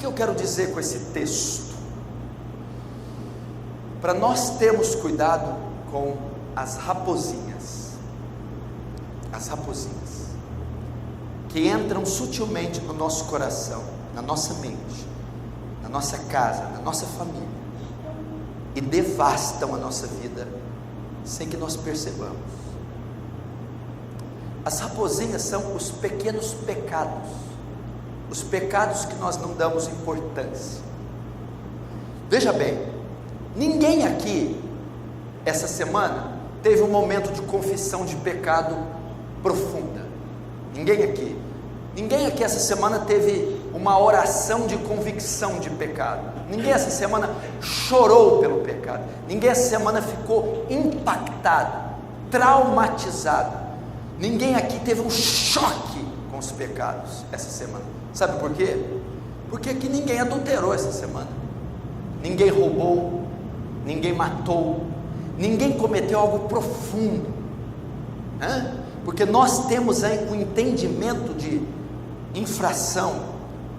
que eu quero dizer com esse texto? Para nós termos cuidado com as raposinhas que entram sutilmente no nosso coração, na nossa mente, na nossa casa, na nossa família, e devastam a nossa vida sem que nós percebamos. As raposinhas são os pequenos pecados, os pecados que nós não damos importância. Veja bem, ninguém aqui essa semana teve um momento de confissão de pecado profunda. Ninguém aqui essa semana teve uma oração de convicção de pecado. Ninguém essa semana chorou pelo pecado. Ninguém essa semana ficou impactado, traumatizado. Ninguém aqui teve um choque com os pecados essa semana. Sabe por quê? Porque aqui ninguém adulterou essa semana, ninguém roubou, ninguém matou, ninguém cometeu algo profundo, porque nós temos aí um entendimento de infração,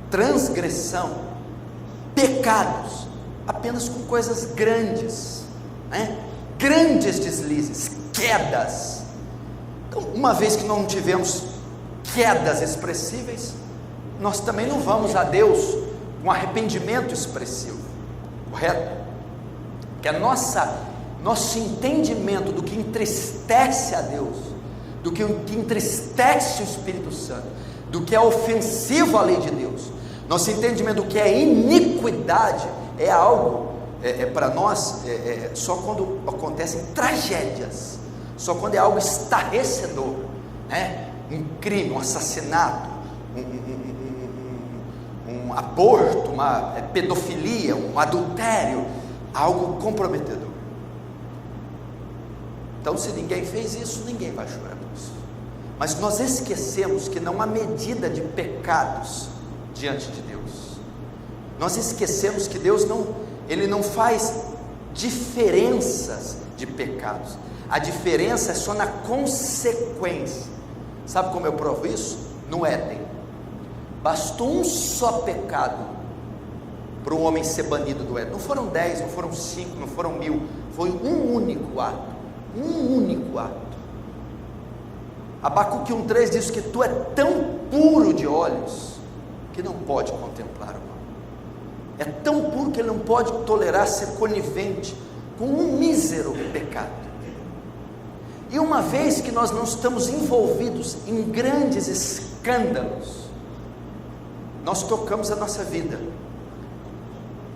transgressão, pecados, apenas com coisas grandes, grandes deslizes, quedas. Então, uma vez que não tivemos quedas expressíveis, nós também não vamos a Deus com arrependimento expressivo, correto? Que nosso entendimento do que entristece a Deus, do que entristece o Espírito Santo, do que é ofensivo à lei de Deus, nosso entendimento do que é iniquidade, é algo, para nós, só quando acontecem tragédias, só quando é algo estarrecedor, um crime, um assassinato, um aborto, uma pedofilia, um adultério, algo comprometedor. Então, se ninguém fez isso, ninguém vai chorar por isso. Mas nós esquecemos que não há medida de pecados diante de Deus. Nós esquecemos que Deus Ele não faz diferenças de pecados. A diferença é só na consequência. Sabe como eu provo isso? No Éden, bastou um só pecado para o homem ser banido do Éden. Não foram 10, não foram 5, não foram 1000, foi um único ato. Abacuque 1,3 diz que tu é tão puro de olhos que não pode contemplar o mal. É tão puro que ele não pode tolerar ser conivente com um mísero pecado. E uma vez que nós não estamos envolvidos em grandes escândalos, nós tocamos a nossa vida,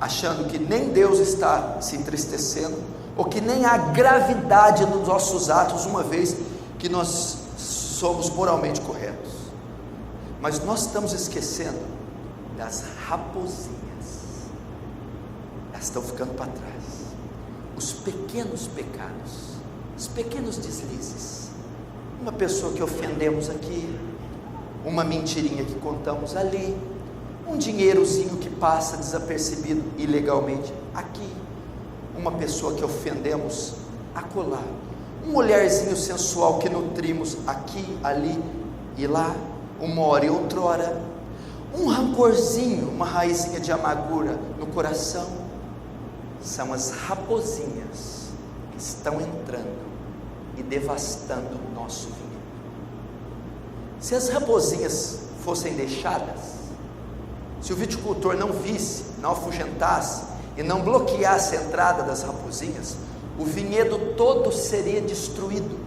achando que nem Deus está se entristecendo, ou que nem há gravidade nos nossos atos, uma vez que nós somos moralmente corretos. Mas nós estamos esquecendo das raposinhas, elas estão ficando para trás, os pequenos pecados, os pequenos deslizes, uma pessoa que ofendemos aqui, uma mentirinha que contamos ali, um dinheirozinho que passa desapercebido ilegalmente aqui, uma pessoa que ofendemos acolá, um olharzinho sensual que nutrimos aqui, ali e lá, uma hora e outrora, um rancorzinho, uma raizinha de amargura no coração. São as raposinhas que estão entrando e devastando o nosso vinhedo. Se as raposinhas fossem deixadas, se o viticultor não visse, não afugentasse e não bloqueasse a entrada das raposinhas, o vinhedo todo seria destruído.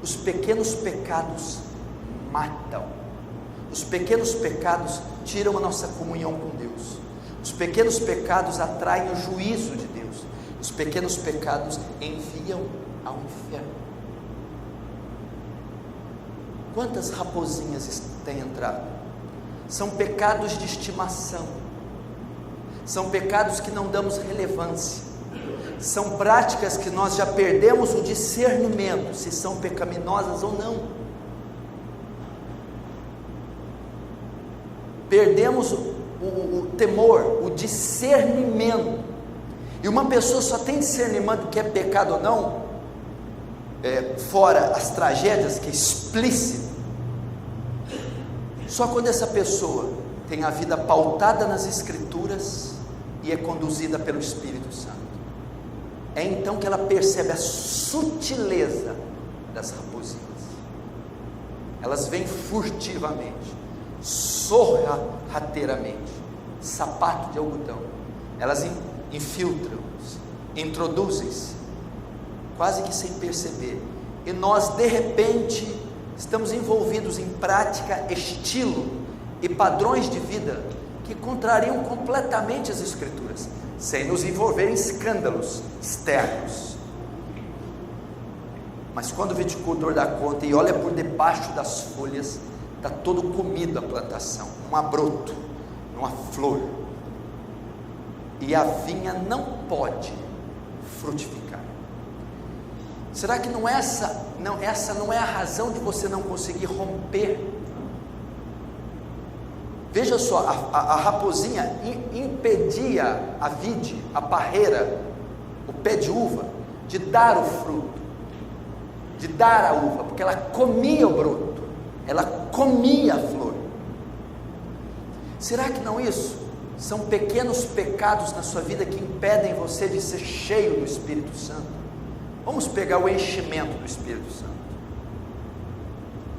Os pequenos pecados matam, os pequenos pecados tiram a nossa comunhão com Deus, os pequenos pecados atraem o juízo de Deus, os pequenos pecados enviam ao inferno. Quantas raposinhas têm entrado? São pecados de estimação, são pecados que não damos relevância, são práticas que nós já perdemos o discernimento, se são pecaminosas ou não, perdemos o temor, o discernimento, e uma pessoa só tem discernimento do que é pecado ou não, fora as tragédias, que é explícito, só quando essa pessoa tem a vida pautada nas Escrituras e é conduzida pelo Espírito Santo. É então que ela percebe a sutileza das raposinhas. Elas vêm furtivamente, sorrateiramente, sapato de algodão. Elas infiltram-se, introduzem-se, quase que sem perceber. E nós, de repente, estamos envolvidos em prática, estilo e padrões de vida que contrariam completamente as Escrituras, sem nos envolver em escândalos externos. Mas quando o viticultor dá conta e olha por debaixo das folhas, está todo comido a plantação, não há broto, não há flor, e a vinha não pode frutificar. Será que essa não é a razão de você não conseguir romper? Veja só, a raposinha impedia a vide, a parreira, o pé de uva, de dar o fruto, de dar a uva, porque ela comia o broto, ela comia a flor. Será que não isso? São pequenos pecados na sua vida que impedem você de ser cheio do Espírito Santo. Vamos pegar o enchimento do Espírito Santo.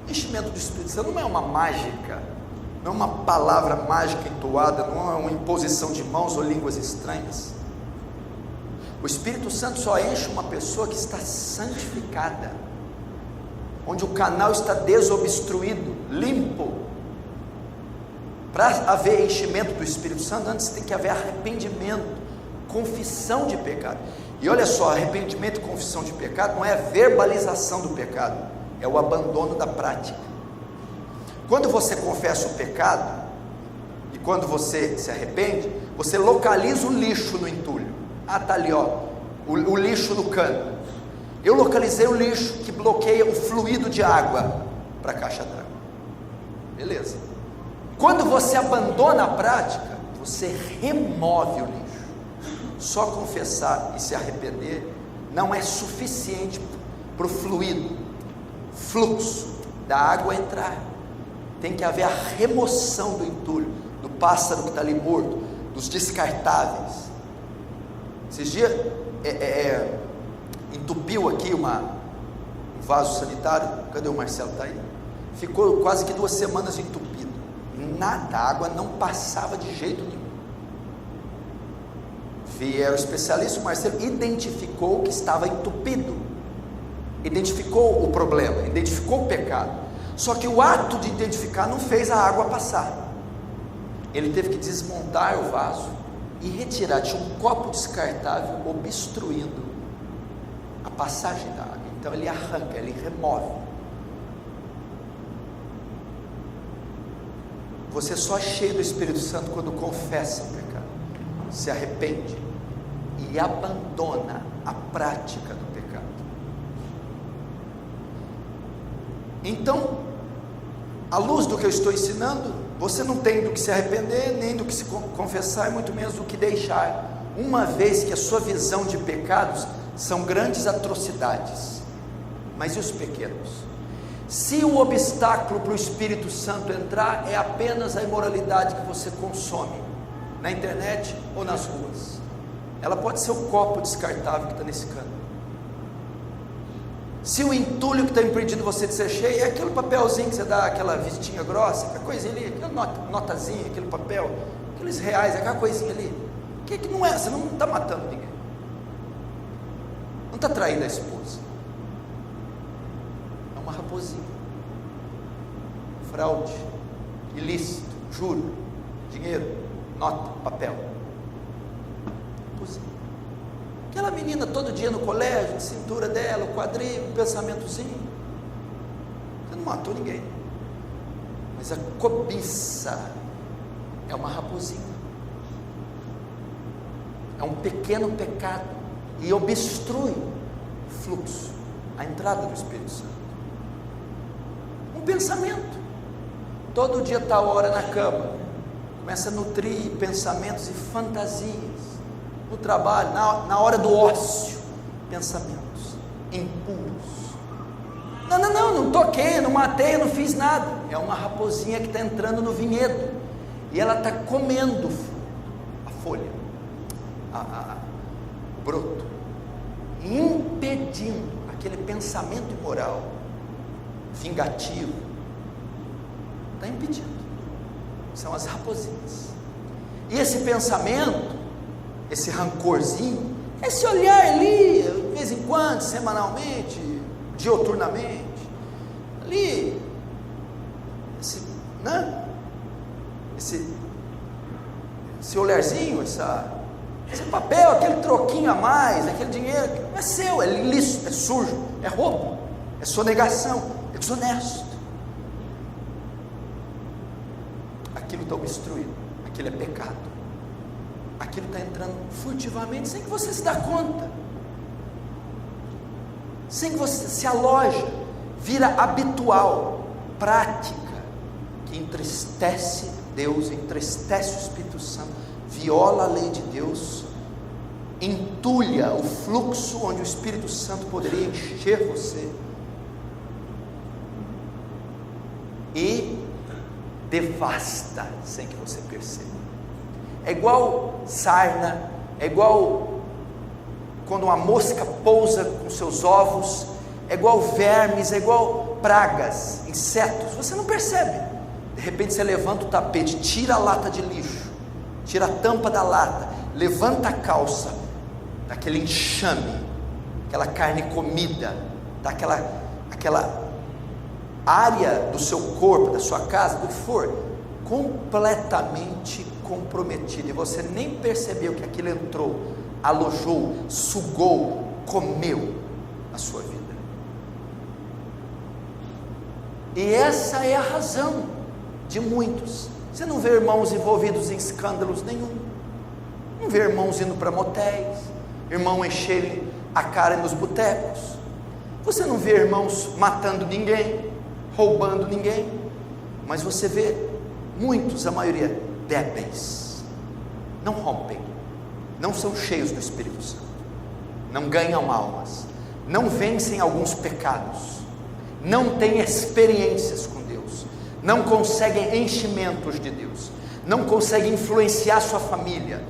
O enchimento do Espírito Santo não é uma mágica, não é uma palavra mágica entoada, não é uma imposição de mãos ou línguas estranhas. O Espírito Santo só enche uma pessoa que está santificada, onde o canal está desobstruído, limpo. Para haver enchimento do Espírito Santo, antes tem que haver arrependimento, confissão de pecado. E olha só, arrependimento e confissão de pecado não é a verbalização do pecado, é o abandono da prática. Quando você confessa o pecado, e quando você se arrepende, você localiza o lixo no entulho. Está ali, o lixo no cano. Eu localizei o lixo que bloqueia o fluido de água para a caixa d'água. Beleza. Quando você abandona a prática, você remove o lixo. Só confessar e se arrepender não é suficiente para o fluxo da água entrar. Tem que haver a remoção do entulho, do pássaro que está ali morto, dos descartáveis. Esses dias entupiu aqui um vaso sanitário. Cadê o Marcelo? Está aí. Ficou quase que 2 semanas entupido. Nada, a água não passava de jeito nenhum. Vieram o especialista, o Marcelo identificou que estava entupido, identificou o problema, identificou o pecado. Só que o ato de identificar não fez a água passar. Ele teve que desmontar o vaso e retirar. Tinha um copo descartável obstruindo a passagem da água. Então ele arranca, ele remove. Você só é cheio do Espírito Santo quando confessa o pecado, se arrepende e abandona a prática do pecado. Então, à luz do que eu estou ensinando, você não tem do que se arrepender, nem do que se confessar, e muito menos do que deixar, uma vez que a sua visão de pecados são grandes atrocidades. Mas e os pequenos? Se o obstáculo para o Espírito Santo entrar é apenas a imoralidade que você consome na internet ou nas ruas, ela pode ser o copo descartável que está nesse cano. Se o entulho que está impedindo você de ser cheio é aquele papelzinho que você dá, aquela vistinha grossa, aquela coisinha ali, aquela notazinha, aquele papel, aqueles reais, aquela coisinha ali, que não é, você não está matando ninguém, não está traindo a esposa, é uma raposinha, fraude, ilícito, juro, dinheiro, nota, papel, raposinha. Aquela menina todo dia no colégio, a cintura dela, o quadril, um pensamentozinho. Você não matou ninguém. Mas a cobiça é uma raposinha. É um pequeno pecado e obstrui o fluxo, a entrada do Espírito Santo. Um pensamento. Todo dia está a hora na cama, começa a nutrir pensamentos e fantasias. No trabalho, na hora do ócio, pensamentos impuros. Não toquei, não matei, não fiz nada. É uma raposinha que está entrando no vinhedo. e ela está comendo a folha, o broto, impedindo aquele pensamento imoral, vingativo, está impedindo. São as raposinhas. E esse pensamento, esse rancorzinho, esse olhar ali, de vez em quando, semanalmente, dioturnamente, ali, esse olharzinho, esse papel, aquele troquinho a mais, aquele dinheiro, não é seu, é ilícito, é sujo, é roubo, é sonegação, é desonesto. Aquilo está obstruído, aquilo é pecado, aquilo está entrando furtivamente, sem que você se dê conta, sem que você se aloje, vira habitual, prática, que entristece Deus, entristece o Espírito Santo, viola a lei de Deus, entulha o fluxo onde o Espírito Santo poderia encher você, e devasta sem que você perceba. É igual sarna, é igual quando uma mosca pousa com seus ovos, é igual vermes, é igual pragas, insetos, você não percebe. De repente você levanta o tapete, tira a lata de lixo, tira a tampa da lata, levanta a calça, daquele enxame, aquela carne comida, daquela área do seu corpo, da sua casa, do que for, completamente comprometida, e você nem percebeu que aquilo entrou, alojou, sugou, comeu a sua vida. E essa é a razão de muitos. Você não vê irmãos envolvidos em escândalos nenhum, não vê irmãos indo para motéis, irmão encherem a cara nos botecos, você não vê irmãos matando ninguém, roubando ninguém, mas você vê muitos, a maioria, débeis, não rompem, não são cheios do Espírito Santo, não ganham almas, não vencem alguns pecados, não têm experiências com Deus, não conseguem enchimentos de Deus, não conseguem influenciar sua família,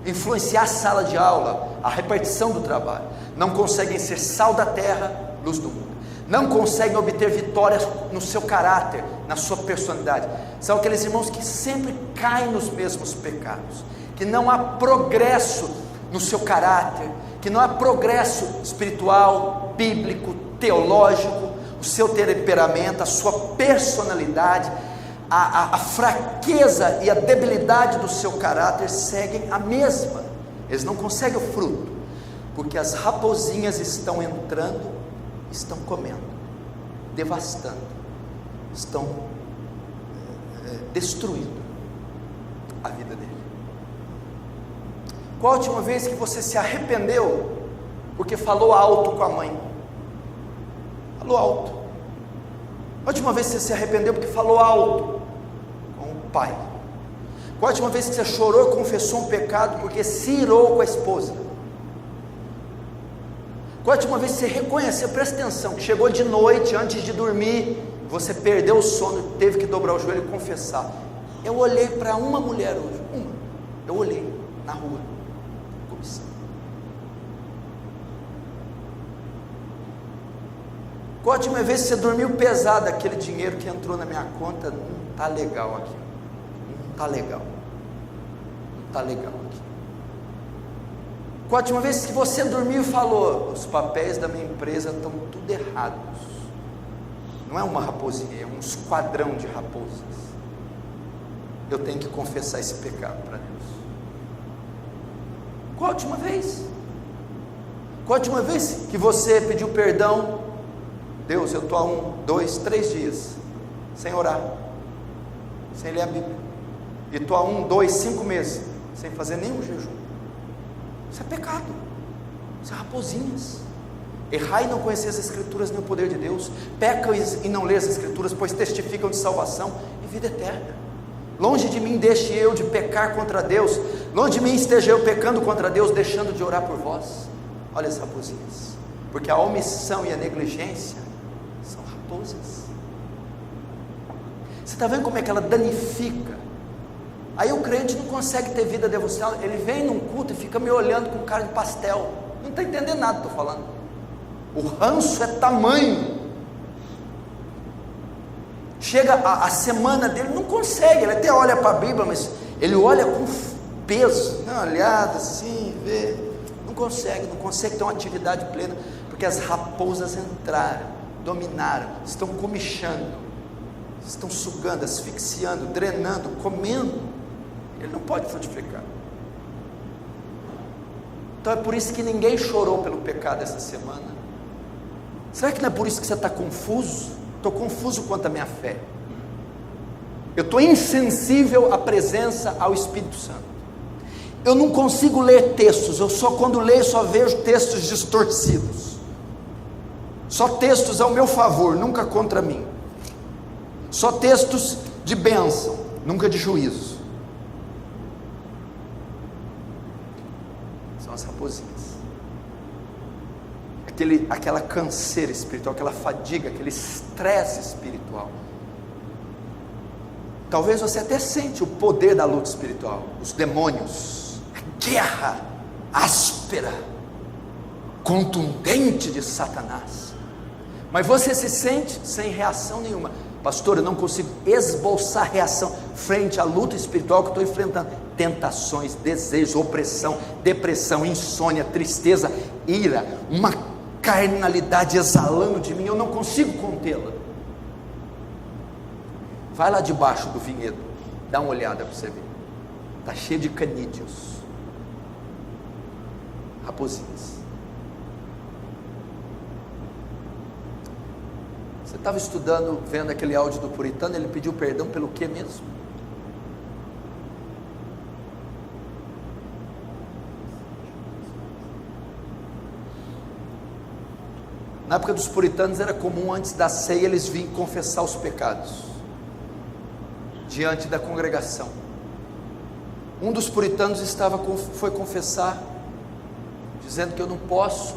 influenciar a sala de aula, a repartição do trabalho, não conseguem ser sal da terra, luz do mundo, não conseguem obter vitórias no seu caráter, na sua personalidade. São aqueles irmãos que sempre caem nos mesmos pecados, que não há progresso no seu caráter, que não há progresso espiritual, bíblico, teológico, o seu temperamento, a sua personalidade, a fraqueza e a debilidade do seu caráter seguem a mesma. Eles não conseguem o fruto, porque as raposinhas estão entrando, estão comendo, devastando, estão destruindo a vida dele. Qual a última vez que você se arrependeu porque falou alto com a mãe? Falou alto. A última vez que você se arrependeu porque falou alto com o pai? Qual a última vez que você chorou e confessou um pecado porque se irou com a esposa? Qual a última vez que você reconheceu, presta atenção, que chegou de noite, antes de dormir, você perdeu o sono, teve que dobrar o joelho e confessar? Eu olhei para uma mulher hoje, eu olhei na rua, comissão. Qual a última vez que você dormiu pesado, aquele dinheiro que entrou na minha conta, não está legal aqui, não está legal, não está legal aqui. Qual a última vez que você dormiu e falou, os papéis da minha empresa estão tudo errados, não é uma raposinha, é um esquadrão de raposas, eu tenho que confessar esse pecado para Deus? Qual a última vez? Qual a última vez que você pediu perdão? Deus, eu estou há 1, 2, 3 dias sem orar, sem ler a Bíblia, e estou há 1, 2, 5 meses sem fazer nenhum jejum. Isso é pecado, isso é raposinhas. Errar e não conhecer as Escrituras nem o poder de Deus, pecam e não lê as Escrituras, pois testificam de salvação e vida eterna. Longe de mim deixe eu de pecar contra Deus, longe de mim esteja eu pecando contra Deus, deixando de orar por vós. Olha as raposinhas, porque a omissão e a negligência são raposas. Você está vendo como é que ela danifica Aí o crente não consegue ter vida devocional, ele vem num culto e fica me olhando com cara de pastel, não está entendendo nada que estou falando. O ranço é tamanho. Chega a semana dele, não consegue, ele até olha para a Bíblia, mas ele olha com peso, uma olhada assim, vê, não consegue ter uma atividade plena, porque as raposas entraram, dominaram, estão comichando, estão sugando, asfixiando, drenando, comendo, ele não pode frutificar. Então é por isso que ninguém chorou pelo pecado essa semana. Será que não é por isso que você está confuso? Estou confuso quanto à minha fé, eu estou insensível à presença, ao Espírito Santo, eu não consigo ler textos, eu só quando leio só vejo textos distorcidos, só textos ao meu favor, nunca contra mim, só textos de bênção, nunca de juízo. São as raposinhas, aquela canseira espiritual, aquela fadiga, aquele estresse espiritual. Talvez você até sente o poder da luta espiritual, os demônios, a guerra áspera, contundente de Satanás, mas você se sente sem reação nenhuma. Pastor, eu não consigo esboçar reação frente à luta espiritual que eu estou enfrentando. Tentações, desejos, opressão, depressão, insônia, tristeza, ira, uma carnalidade exalando de mim, eu não consigo contê-la. Vai lá debaixo do vinhedo, dá uma olhada para você ver, está cheio de canídeos, raposinhas. Você estava estudando, vendo aquele áudio do puritano, ele pediu perdão pelo que mesmo? Na época dos puritanos era comum, antes da ceia, eles vinham confessar os pecados diante da congregação. Um dos puritanos foi confessar, dizendo que eu não posso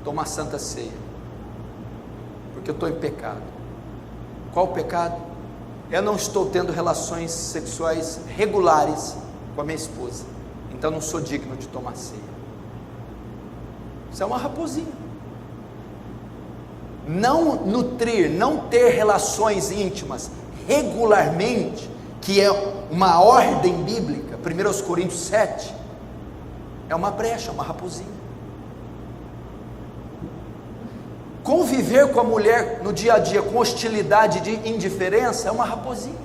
tomar santa ceia, porque eu estou em pecado. Qual o pecado? Eu não estou tendo relações sexuais regulares com a minha esposa, então não sou digno de tomar ceia. Isso é uma raposinha. Não nutrir, não ter relações íntimas regularmente, que é uma ordem bíblica, 1 Coríntios 7, é uma brecha, uma raposinha. Conviver com a mulher no dia a dia com hostilidade de indiferença é uma raposinha.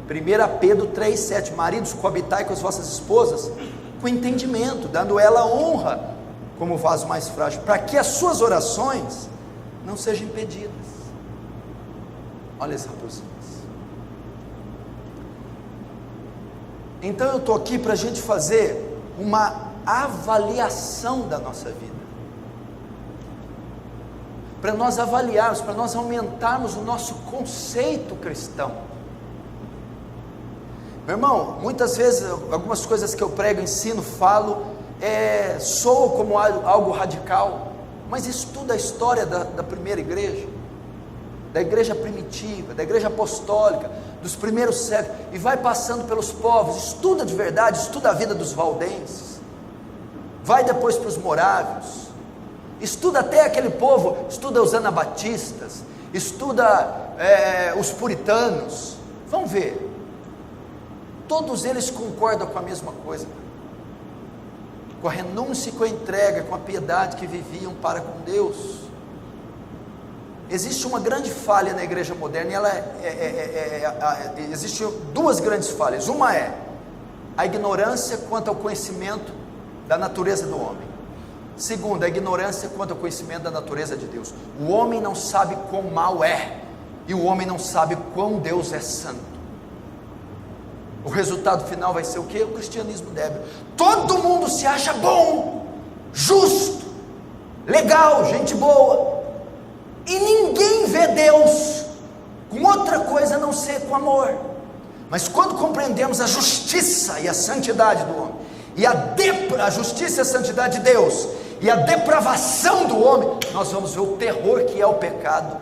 1 Pedro 3,7, maridos, coabitai com as vossas esposas com entendimento, dando ela honra como vaso mais frágil, para que as suas orações não sejam impedidas. Olha as raposinhas. Então eu estou aqui para a gente fazer uma avaliação da nossa vida, para nós avaliarmos, para nós aumentarmos o nosso conceito cristão. Meu irmão, muitas vezes algumas coisas que eu prego, ensino, falo, soam como algo radical, mas estuda a história da primeira igreja, da igreja primitiva, da igreja apostólica, dos primeiros séculos, e vai passando pelos povos, estuda de verdade, estuda a vida dos valdenses, vai depois para os morávios, estuda até aquele povo, estuda os anabatistas, estuda os puritanos, vão ver, todos eles concordam com a mesma coisa, com a renúncia e com a entrega, com a piedade que viviam para com Deus. Existe uma grande falha na igreja moderna, e existem duas grandes falhas. Uma é a ignorância quanto ao conhecimento da natureza do homem. Segunda, a ignorância quanto ao conhecimento da natureza de Deus. O homem não sabe quão mal é, e o homem não sabe quão Deus é santo. O resultado final vai ser o quê? O cristianismo débil. Todo mundo se acha bom, justo, legal, gente boa, e ninguém vê Deus com outra coisa a não ser com amor. Mas quando compreendemos a justiça e a santidade do homem, e a justiça e a santidade de Deus, e a depravação do homem, nós vamos ver o terror que é o pecado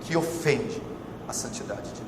que ofende a santidade de Deus.